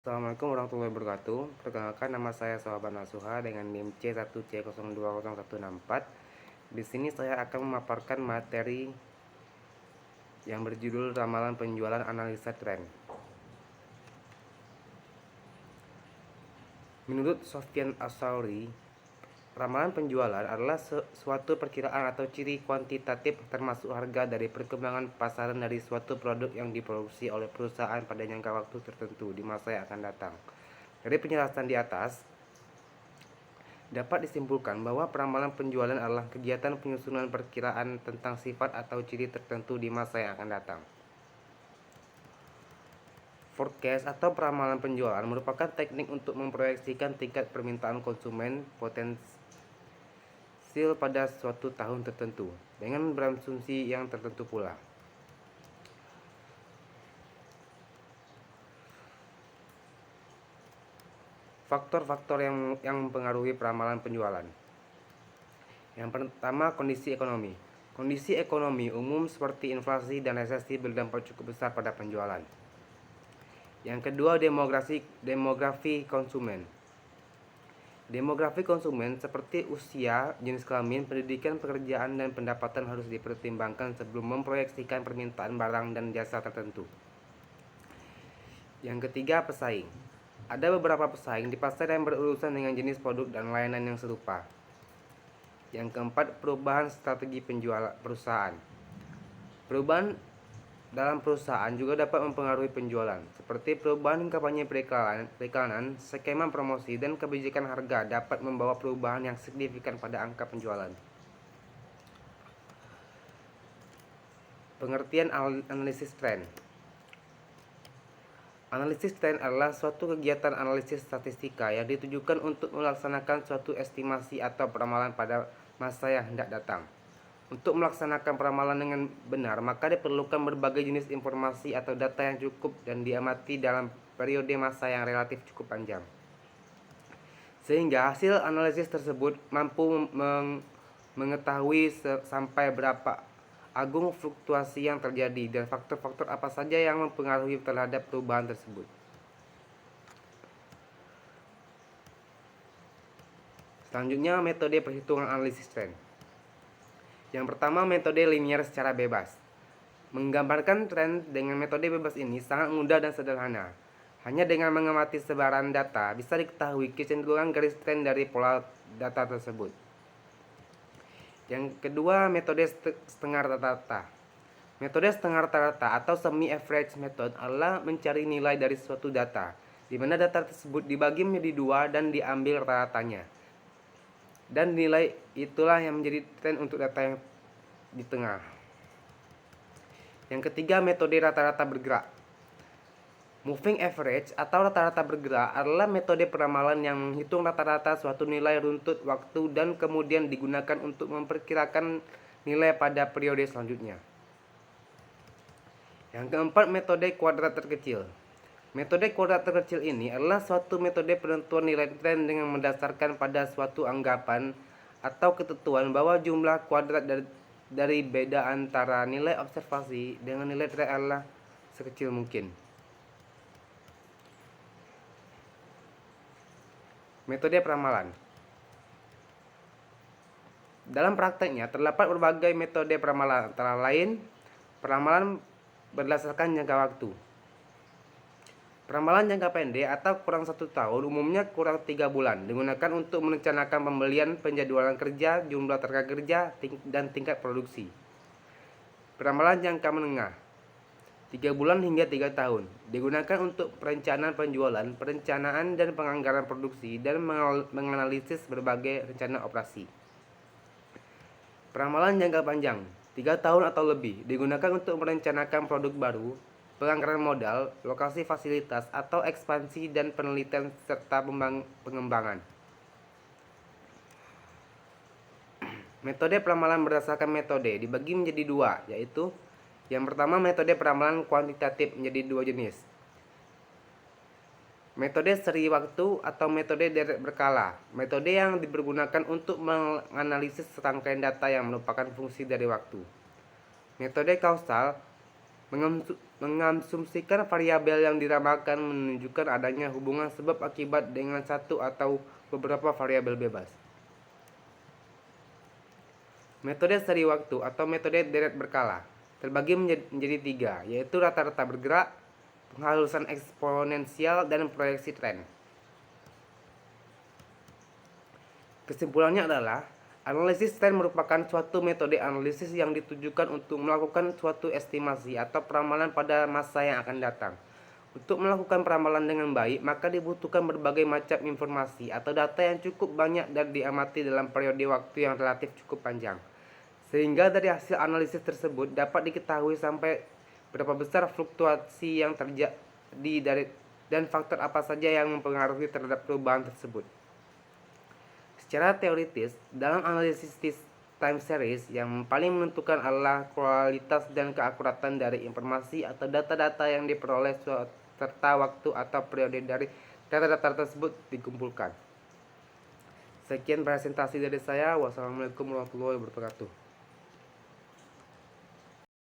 Assalamualaikum warahmatullahi wabarakatuh. Perkenalkan, nama saya Sohaban Nasuha dengan NIM C1C020164. Di sini saya akan memaparkan materi yang berjudul Ramalan Penjualan Analisa Tren. Menurut Sofyan Asauri, ramalan penjualan adalah suatu perkiraan atau ciri kuantitatif termasuk harga dari perkembangan pasaran dari suatu produk yang diproduksi oleh perusahaan pada jangka waktu tertentu di masa yang akan datang. Dari penjelasan di atas, dapat disimpulkan bahwa peramalan penjualan adalah kegiatan penyusunan perkiraan tentang sifat atau ciri tertentu di masa yang akan datang. Forecast atau peramalan penjualan merupakan teknik untuk memproyeksikan tingkat permintaan konsumen potensial pada suatu tahun tertentu dengan berasumsi yang tertentu pula. Faktor-faktor yang mempengaruhi peramalan penjualan. Yang pertama, kondisi ekonomi. Kondisi ekonomi umum seperti inflasi dan resesi berdampak cukup besar pada penjualan. Yang kedua, demografi konsumen. Demografi konsumen seperti usia, jenis kelamin, pendidikan, pekerjaan, dan pendapatan harus dipertimbangkan sebelum memproyeksikan permintaan barang dan jasa tertentu. Yang ketiga, pesaing. Ada beberapa pesaing di pasar yang berurusan dengan jenis produk dan layanan yang serupa. Yang keempat, perubahan strategi penjualan perusahaan. Perubahan dalam perusahaan juga dapat mempengaruhi penjualan, seperti perubahan kampanye periklanan, skema promosi, dan kebijakan harga dapat membawa perubahan yang signifikan pada angka penjualan. Pengertian analisis tren. Analisis tren adalah suatu kegiatan analisis statistika yang ditujukan untuk melaksanakan suatu estimasi atau peramalan pada masa yang hendak datang. Untuk melaksanakan peramalan dengan benar, maka diperlukan berbagai jenis informasi atau data yang cukup dan diamati dalam periode masa yang relatif cukup panjang. Sehingga hasil analisis tersebut mampu mengetahui sampai berapa agung fluktuasi yang terjadi dan faktor-faktor apa saja yang mempengaruhi terhadap perubahan tersebut. Selanjutnya, metode perhitungan analisis tren. Yang pertama, metode linear secara bebas. Menggambarkan tren dengan metode bebas ini sangat mudah dan sederhana. Hanya dengan mengamati sebaran data bisa diketahui kecenderungan garis tren dari pola data tersebut. Yang kedua, metode setengah rata-rata. Metode setengah rata-rata atau semi-average method adalah mencari nilai dari suatu data, di mana data tersebut dibagi menjadi dua dan diambil rata-ratanya. Dan nilai itulah yang menjadi tren untuk data yang di tengah. Yang ketiga, metode rata-rata bergerak. Moving average atau rata-rata bergerak adalah metode peramalan yang menghitung rata-rata suatu nilai runtut waktu dan kemudian digunakan untuk memperkirakan nilai pada periode selanjutnya. Yang keempat, metode kuadrat terkecil. Metode kuadrat terkecil ini adalah suatu metode penentuan nilai tren dengan mendasarkan pada suatu anggapan atau ketentuan bahwa jumlah kuadrat dari beda antara nilai observasi dengan nilai tren adalah sekecil mungkin. Metode peramalan. Dalam prakteknya terdapat berbagai metode peramalan, antara lain peramalan berdasarkan jangka waktu. Peramalan jangka pendek atau kurang 1 tahun, umumnya kurang 3 bulan, digunakan untuk merencanakan pembelian, penjadwalan kerja, jumlah tenaga kerja, dan tingkat produksi. Peramalan jangka menengah 3 bulan hingga 3 tahun, digunakan untuk perencanaan penjualan, perencanaan dan penganggaran produksi, dan menganalisis berbagai rencana operasi. Peramalan jangka panjang 3 tahun atau lebih, digunakan untuk merencanakan produk baru, penganggaran modal, lokasi fasilitas atau ekspansi dan penelitian serta pengembangan. Metode peramalan berdasarkan metode dibagi menjadi dua, yaitu yang pertama, metode peramalan kuantitatif menjadi dua jenis. Metode seri waktu atau metode deret berkala. Metode yang dipergunakan untuk menganalisis serangkaian data yang merupakan fungsi dari waktu. Metode kausal mengasumsikan variabel yang diramalkan menunjukkan adanya hubungan sebab akibat dengan satu atau beberapa variabel bebas. Metode seri waktu atau metode deret berkala terbagi menjadi tiga, yaitu rata-rata bergerak, penghalusan eksponensial, dan proyeksi tren. Kesimpulannya adalah, analisis tren merupakan suatu metode analisis yang ditujukan untuk melakukan suatu estimasi atau peramalan pada masa yang akan datang. Untuk melakukan peramalan dengan baik, maka dibutuhkan berbagai macam informasi atau data yang cukup banyak dan diamati dalam periode waktu yang relatif cukup panjang. Sehingga dari hasil analisis tersebut dapat diketahui sampai berapa besar fluktuasi yang terjadi dan faktor apa saja yang mempengaruhi terhadap perubahan tersebut. Secara teoritis, dalam analisis time series, yang paling menentukan adalah kualitas dan keakuratan dari informasi atau data-data yang diperoleh serta waktu atau periode dari data-data tersebut dikumpulkan. Sekian presentasi dari saya. Wassalamualaikum warahmatullahi wabarakatuh.